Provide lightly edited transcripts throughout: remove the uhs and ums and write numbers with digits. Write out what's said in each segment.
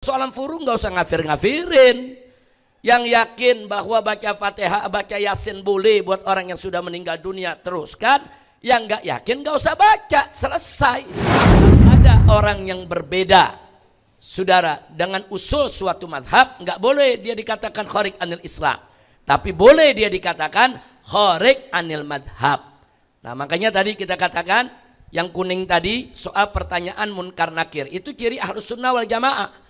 Soalan furu nggak usah ngafir-ngafirin. Yang yakin bahwa baca Fatihah, baca Yasin boleh buat orang yang sudah meninggal dunia, teruskan. Yang nggak yakin nggak usah baca, selesai. Ada orang yang berbeda, saudara, dengan usul suatu mazhab, nggak boleh dia dikatakan kharij anil Islam, tapi boleh dia dikatakan kharij anil mazhab. Nah makanya tadi kita katakan yang kuning tadi soal pertanyaan munkar nakir, itu ciri ahlus sunnah wal jamaah.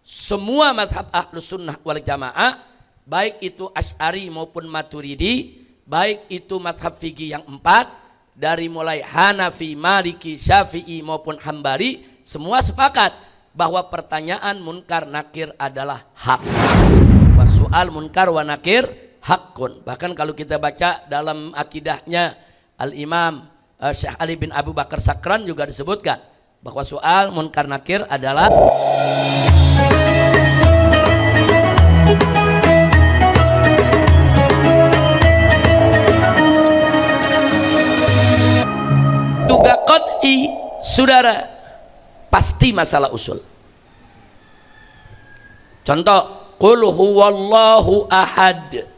Semua mazhab ahlus sunnah wal jamaah, baik itu Asy'ari maupun Maturidi, baik itu mazhab fikih yang 4, dari mulai Hanafi, Maliki, Syafi'i maupun Hambali, semua sepakat bahwa pertanyaan munkar nakir adalah hak. Wasu'al munkar wa nakir hakun. Bahkan kalau kita baca dalam akidahnya Al-Imam Syekh Ali bin Abu Bakar Sakran juga disebutkan bahwa soal munkar nakir adalah juga qat'i, saudara, pasti masalah usul. Contoh, qul huwallahu ahad.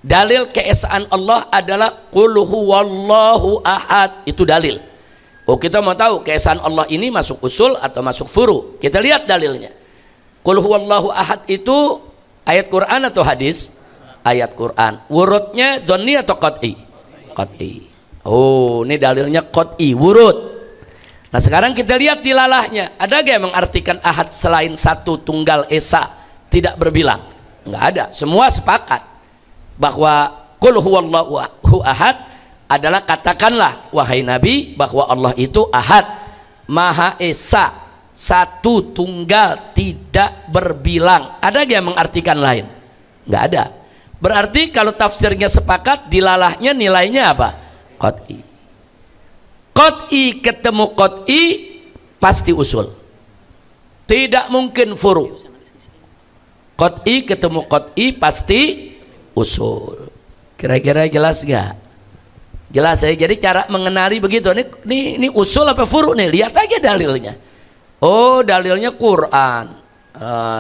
Dalil keesaan Allah adalah qul huwallahu ahad, itu dalil. Oh, kita mau tahu keesaan Allah ini masuk usul atau masuk furu, kita lihat dalilnya. Qul huwallahu ahad itu ayat Quran atau hadis? Ayat Quran. Wurudnya zonni atau qat'i? Qat'i. Oh, ini dalilnya qat'i, wurud. Nah sekarang kita lihat dilalahnya, ada gak yang mengartikan ahad selain satu tunggal esa tidak berbilang? Nggak ada. Semua sepakat bahwa qul huwallahu ahad adalah katakanlah wahai Nabi bahwa Allah itu ahad, maha esa, satu tunggal, tidak berbilang. Ada gak yang mengartikan lain? Nggak ada. Berarti kalau tafsirnya sepakat, dilalahnya nilainya apa? Qat'i. Qat'i ketemu qat'i pasti usul, tidak mungkin furu. Qat'i ketemu qat'i pasti usul. Kira-kira jelas gak? Jelas ya. Jadi cara mengenali begitu, ini usul apa furu nih, lihat aja dalilnya. Oh dalilnya Quran,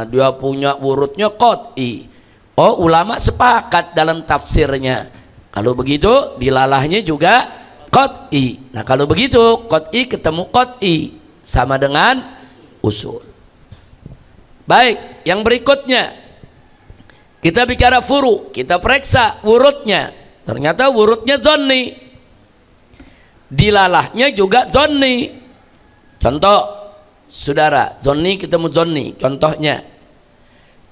dia punya urutnya qat'i. Oh ulama sepakat dalam tafsirnya. Kalau begitu dilalahnya juga qat'i. Nah kalau begitu qat'i ketemu qat'i sama dengan usul. Baik, yang berikutnya kita bicara furu, kita periksa urutnya. Ternyata urutnya zonni, dilalahnya juga zonni. Contoh, saudara, zonni ketemu zonni. Contohnya,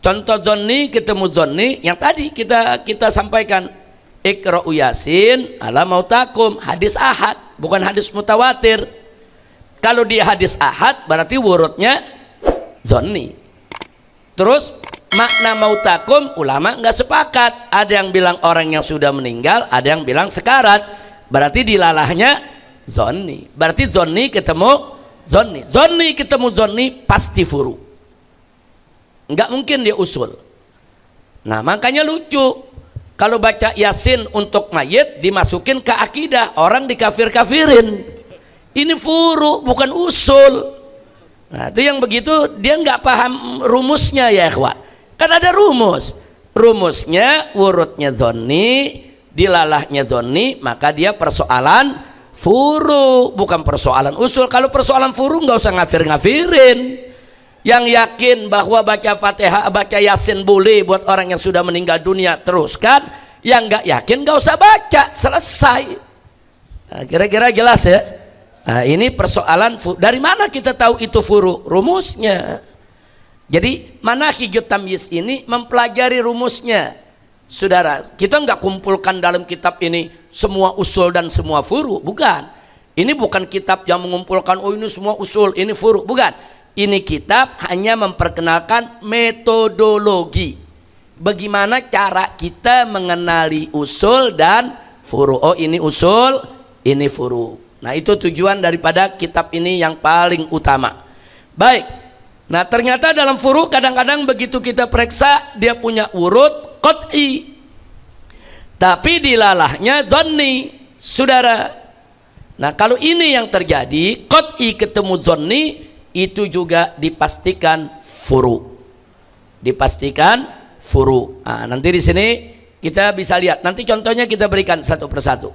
contoh zonni ketemu zonni yang tadi kita sampaikan. Iqra'u Yasin ala mautakum, hadis ahad, bukan hadis mutawatir. Kalau dia hadis ahad berarti wurudnya zonni. Terus makna mautakum ulama nggak sepakat. Ada yang bilang orang yang sudah meninggal, ada yang bilang sekarat. Berarti dilalahnya zonni. Berarti zonni ketemu zonni. Zonni ketemu zonni pasti furu. Nggak mungkin dia usul. Nah makanya lucu. Kalau baca Yasin untuk mayit dimasukin ke akidah, orang dikafir-kafirin. Ini furu bukan usul. Nah itu yang begitu dia nggak paham rumusnya ya ikhwan. Kan ada rumus. Rumusnya wurudnya zonni, dilalahnya zonni, maka dia persoalan furu bukan persoalan usul. Kalau persoalan furu nggak usah ngafir-ngafirin. Yang yakin bahwa baca Fatihah, baca Yasin boleh buat orang yang sudah meninggal dunia, teruskan. Yang nggak yakin nggak usah baca, selesai. Nah, kira-kira jelas ya. Nah, ini persoalan dari mana kita tahu itu furu? Rumusnya. Jadi manahijut tamyiz ini mempelajari rumusnya. Saudara, kita nggak kumpulkan dalam kitab ini semua usul dan semua furu, bukan. Ini bukan kitab yang mengumpulkan oh ini semua usul, ini furu, bukan. Ini kitab hanya memperkenalkan metodologi bagaimana cara kita mengenali usul dan furu. Oh ini usul, ini furu. Nah itu tujuan daripada kitab ini yang paling utama. Baik. Nah ternyata dalam furu kadang-kadang begitu kita periksa dia punya urut qat'i, tapi dilalahnya zonni, saudara. Nah kalau ini yang terjadi, qat'i ketemu zonni, itu juga dipastikan furu. Dipastikan furu. Nah, nanti di sini kita bisa lihat. Nanti contohnya kita berikan satu persatu.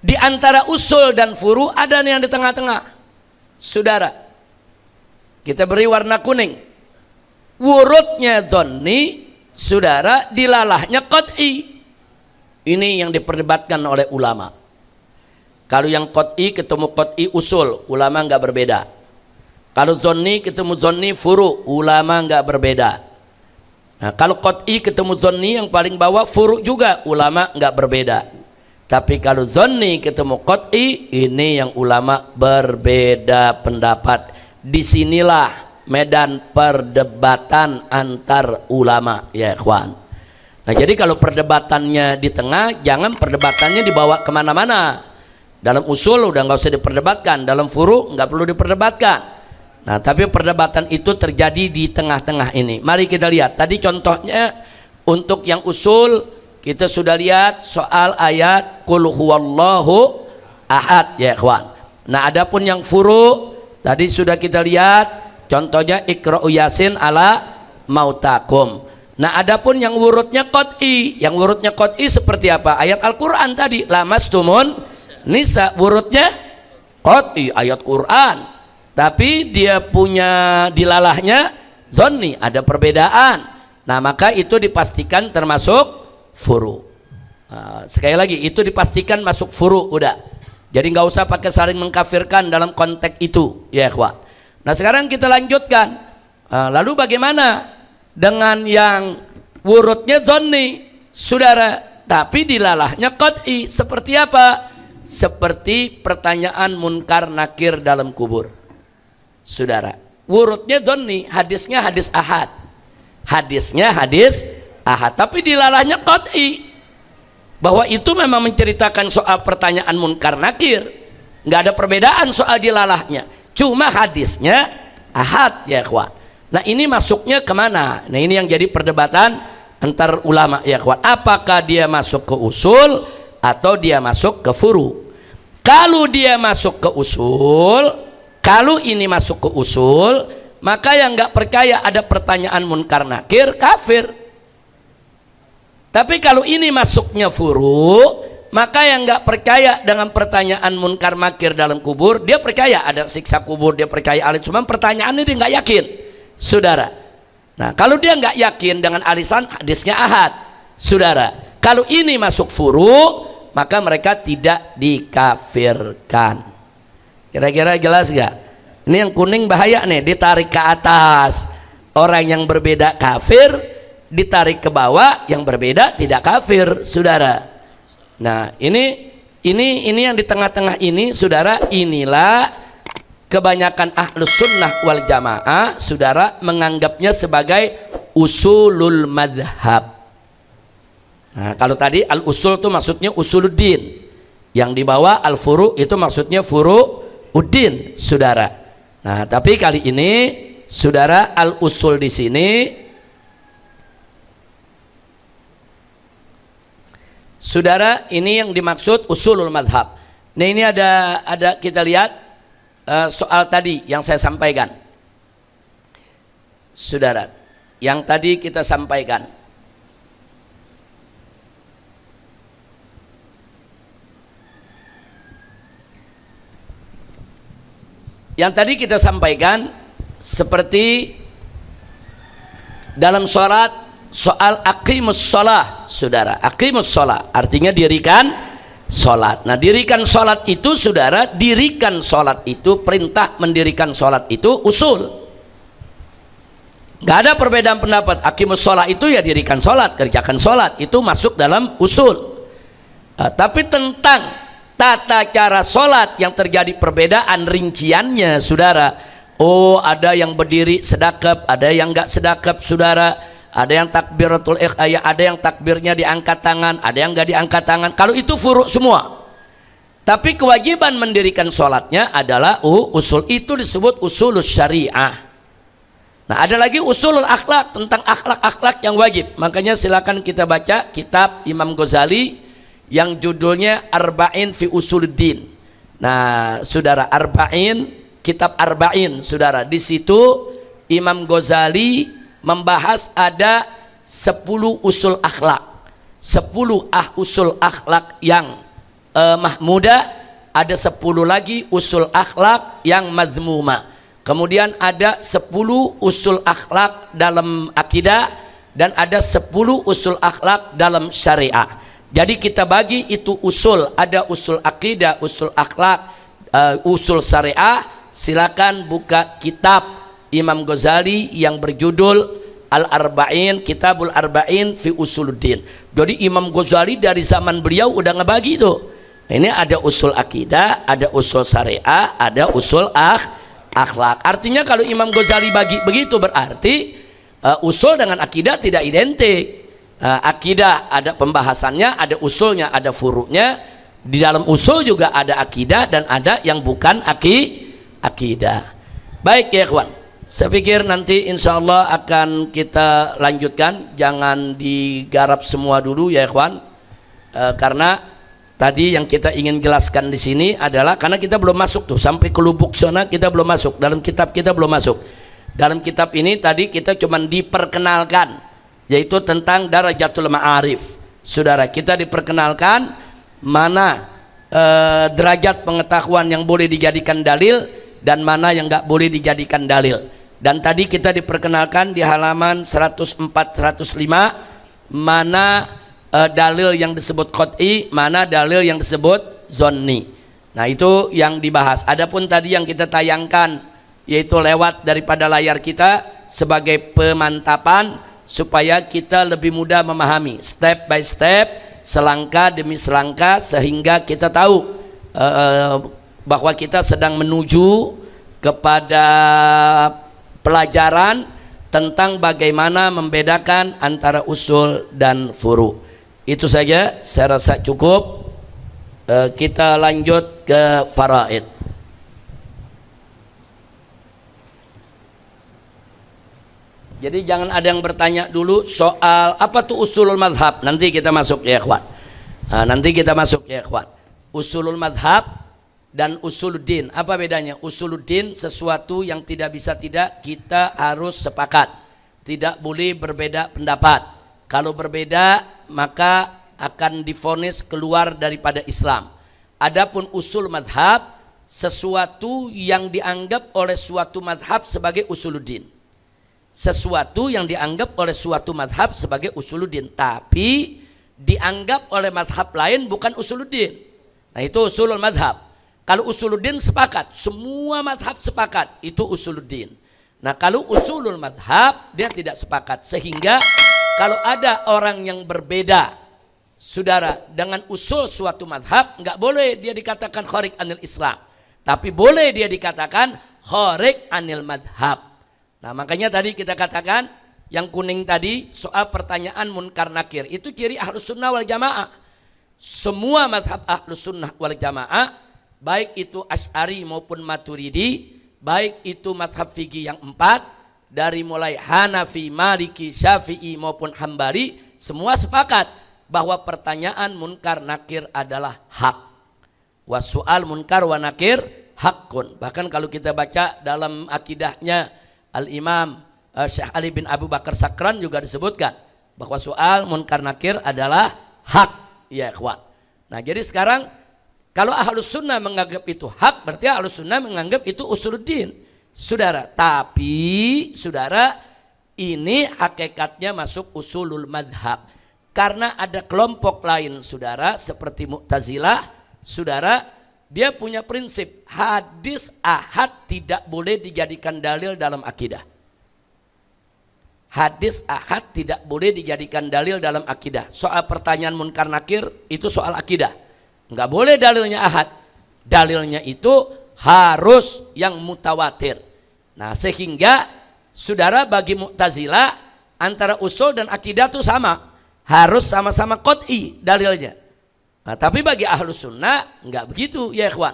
Di antara usul dan furu ada yang di tengah-tengah. Saudara, kita beri warna kuning. Wurudnya dzanni, saudara, dilalahnya qat'i. Ini yang diperdebatkan oleh ulama. Kalau yang qat'i ketemu qat'i usul, ulama enggak berbeda. Kalau dzanni ketemu dzanni furu, ulama enggak berbeda. Nah, kalau qat'i ketemu dzanni yang paling bawah furu juga, ulama enggak berbeda. Tapi kalau dzanni ketemu qat'i, ini yang ulama berbeda pendapat. Disinilah medan perdebatan antar ulama, ya ikhwan. Nah, jadi kalau perdebatannya di tengah, jangan perdebatannya dibawa kemana-mana. Dalam usul udah nggak usah diperdebatkan, dalam furu nggak perlu diperdebatkan. Nah, tapi perdebatan itu terjadi di tengah-tengah ini. Mari kita lihat. Tadi contohnya untuk yang usul kita sudah lihat soal ayat Qul huwallahu ahad, ya ikhwan. Nah, adapun yang furu tadi sudah kita lihat contohnya Iqra'u Yasin ala mautakum. Nah, adapun yang wurudnya qat'i, yang wurudnya qat'i seperti apa? Ayat Al-Qur'an tadi, lamastumun nisa, wurudnya qat'i, ayat Quran. Tapi dia punya dilalahnya dzanni, ada perbedaan. Nah, maka itu dipastikan termasuk furu. Nah, sekali lagi itu dipastikan masuk furu, udah. Jadi nggak usah pakai saling mengkafirkan dalam konteks itu, ya ikhwan. Nah, sekarang kita lanjutkan. Lalu bagaimana dengan yang wurudnya dzanni, saudara, tapi dilalahnya qat'i? Seperti apa? Seperti pertanyaan munkar nakir dalam kubur, saudara. Wurudnya dzanni, hadisnya hadis ahad. Hadisnya hadis ahad, tapi dilalahnya qat'i, bahwa itu memang menceritakan soal pertanyaan munkar nakir, nggak ada perbedaan soal dilalahnya, cuma hadisnya ahad, ya ikhwan. Nah, ini masuknya kemana? Nah, ini yang jadi perdebatan antar ulama, ya ikhwan. Apakah dia masuk ke usul atau dia masuk ke furu? Kalau dia masuk ke usul, kalau ini masuk ke usul, maka yang nggak percaya ada pertanyaan munkar nakir kafir. Tapi kalau ini masuknya furu, maka yang nggak percaya dengan pertanyaan munkar nakir dalam kubur, dia percaya ada siksa kubur, dia percaya alit, cuma pertanyaannya dia nggak yakin, saudara. Nah, kalau dia nggak yakin dengan alisan hadisnya ahad, saudara, kalau ini masuk furu, maka mereka tidak dikafirkan. Kira-kira jelas nggak? Ini yang kuning bahaya nih, ditarik ke atas orang yang berbeda kafir, ditarik ke bawah yang berbeda tidak kafir, saudara. Nah, ini yang di tengah-tengah ini, saudara, inilah kebanyakan ahlus sunnah wal jamaah, saudara, menganggapnya sebagai usulul madhab. Nah, kalau tadi al usul itu maksudnya usuluddin, yang di bawah al furu itu maksudnya furuuddin, saudara. Nah, tapi kali ini, saudara, al usul di sini, saudara, ini yang dimaksud usulul madhab. Nah, ini ada kita lihat soal tadi yang saya sampaikan, saudara, yang tadi kita sampaikan. Yang tadi kita sampaikan seperti dalam sholat, soal aqimus sholah, saudara. Aqimus sholah artinya dirikan sholat. Nah, dirikan sholat itu, saudara, dirikan sholat itu, perintah mendirikan sholat itu usul. Gak ada perbedaan pendapat. Aqimus sholah itu ya dirikan sholat, kerjakan sholat, itu masuk dalam usul. Tapi tentang tata cara sholat yang terjadi perbedaan rinciannya, saudara. Oh, ada yang berdiri sedekap, ada yang nggak sedekap, saudara. Ada yang takbiratul ikhya, ada yang takbirnya diangkat tangan, ada yang nggak diangkat tangan. Kalau itu furu semua. Tapi kewajiban mendirikan sholatnya adalah usul, itu disebut usulul syariah. Nah, ada lagi usulul akhlak, tentang akhlak-akhlak yang wajib. Makanya silakan kita baca kitab Imam Ghazali yang judulnya Arba'in fi Usuluddin. Nah, saudara, Arba'in kitab Arba'in, saudara. Di situ Imam Ghazali membahas ada 10 usul akhlak, 10 usul akhlak yang mahmudah, ada 10 lagi usul akhlak yang mazmuma. Kemudian ada 10 usul akhlak dalam akidah dan ada 10 usul akhlak dalam syariah. Jadi kita bagi itu usul, ada usul akidah, usul akhlak, usul syariah. Silakan buka kitab Imam Ghazali yang berjudul Al-Arba'in, Kitabul Arba'in fi Usuluddin. Jadi Imam Ghazali dari zaman beliau udah ngebagi tuh. Ini ada usul akidah, ada usul syariah, ada usul akhlak. Artinya kalau Imam Ghazali bagi begitu berarti usul dengan akidah tidak identik. Akidah ada pembahasannya, ada usulnya, ada furu'nya. Di dalam usul juga ada akidah dan ada yang bukan akidah. Baik ya ikhwan, saya pikir nanti insya Allah akan kita lanjutkan. Jangan digarap semua dulu ya ikhwan, karena tadi yang kita ingin jelaskan di sini adalah karena kita belum masuk tuh sampai ke lubuk sana, kita belum masuk dalam kitab, kita belum masuk dalam kitab ini. Tadi kita cuma diperkenalkan, yaitu tentang darajatul ma'arif. Saudara, kita diperkenalkan mana derajat pengetahuan yang boleh dijadikan dalil dan mana yang nggak boleh dijadikan dalil. Dan tadi kita diperkenalkan di halaman 104-105 mana dalil yang disebut qat'i, mana dalil yang disebut zonni. Nah itu yang dibahas. Adapun tadi yang kita tayangkan yaitu lewat daripada layar kita sebagai pemantapan supaya kita lebih mudah memahami step by step, selangkah demi selangkah, sehingga kita tahu bahwa kita sedang menuju kepada pelajaran tentang bagaimana membedakan antara usul dan furu. Itu saja, saya rasa cukup. Kita lanjut ke faraid. Jadi jangan ada yang bertanya dulu soal apa tuh usulul madhab. Nanti kita masuk ya ikhwan. Nanti kita masuk ya ikhwan. Usulul madhab dan usuluddin, apa bedanya? Usuluddin sesuatu yang tidak bisa tidak, kita harus sepakat, tidak boleh berbeda pendapat. Kalau berbeda maka akan divonis keluar daripada Islam. Adapun usul madhab, sesuatu yang dianggap oleh suatu madhab sebagai usuluddin, sesuatu yang dianggap oleh suatu madhab sebagai usuluddin tapi dianggap oleh madhab lain bukan usuluddin. Nah itu usulul madhab. Kalau usuluddin sepakat, semua madhab sepakat, itu usuluddin. Nah kalau usulul madhab dia tidak sepakat, sehingga kalau ada orang yang berbeda, saudara, dengan usul suatu madhab, nggak boleh dia dikatakan kharij anil Islam, tapi boleh dia dikatakan kharij anil madhab. Nah makanya tadi kita katakan yang kuning tadi soal pertanyaan munkar nakir, itu ciri ahlus sunnah wal jamaah. Semua madhab ahlus sunnah wal jamaah, baik itu Asy'ari maupun Maturidi, baik itu madhab fikih yang 4, dari mulai Hanafi, Maliki, Syafi'i maupun Hambali, semua sepakat bahwa pertanyaan munkar nakir adalah hak. Wasu'al munkar wa nakir hakun. Bahkan kalau kita baca dalam akidahnya Al-Imam Syekh Ali bin Abu Bakar Sakran juga disebutkan bahwa soal munkar nakir adalah hak ya ikhwan. Nah jadi sekarang kalau ahlus sunnah menganggap itu hak, berarti ahlus sunnah menganggap itu usuluddin, saudara. Tapi saudara, ini hakikatnya masuk usulul madhab, karena ada kelompok lain saudara seperti Mu'tazilah, saudara, dia punya prinsip hadis ahad tidak boleh dijadikan dalil dalam akidah. Hadis ahad tidak boleh dijadikan dalil dalam akidah. Soal pertanyaan munkar nakir itu soal akidah, nggak boleh dalilnya ahad, dalilnya itu harus yang mutawatir. Nah sehingga saudara, bagi Mu'tazilah antara usul dan akidah itu sama, harus sama-sama qat'i dalilnya. Nah, tapi bagi ahlus sunnah nggak begitu ya ikhwan,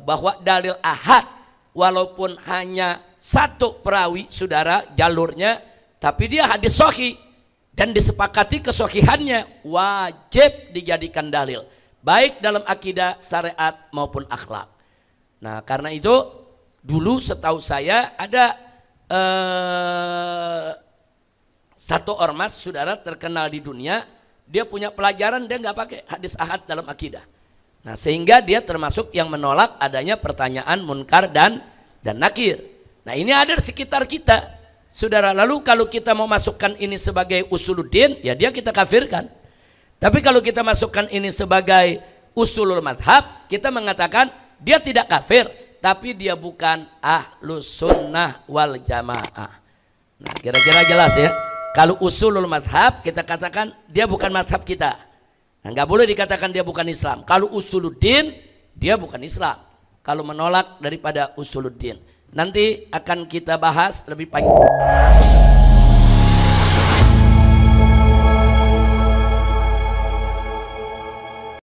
bahwa dalil ahad walaupun hanya satu perawi saudara jalurnya, tapi dia hadis sahih dan disepakati kesohihannya, wajib dijadikan dalil baik dalam akidah, syariat maupun akhlak. Nah karena itu Dulu setahu saya ada satu ormas saudara terkenal di dunia, dia punya pelajaran dia nggak pakai hadis ahad dalam akidah. Nah sehingga dia termasuk yang menolak adanya pertanyaan munkar dan nakir. Nah ini ada di sekitar kita saudara. Lalu kalau kita mau masukkan ini sebagai usuluddin, ya dia kita kafirkan. Tapi kalau kita masukkan ini sebagai usulul madhab, kita mengatakan dia tidak kafir, tapi dia bukan ahlus sunnah wal jamaah. Nah kira-kira jelas ya. Kalau usulul madhab kita katakan dia bukan madhab kita. Nah, nggak boleh dikatakan dia bukan Islam. Kalau usuluddin dia bukan Islam. Kalau menolak daripada usuluddin. Nanti akan kita bahas lebih panjang.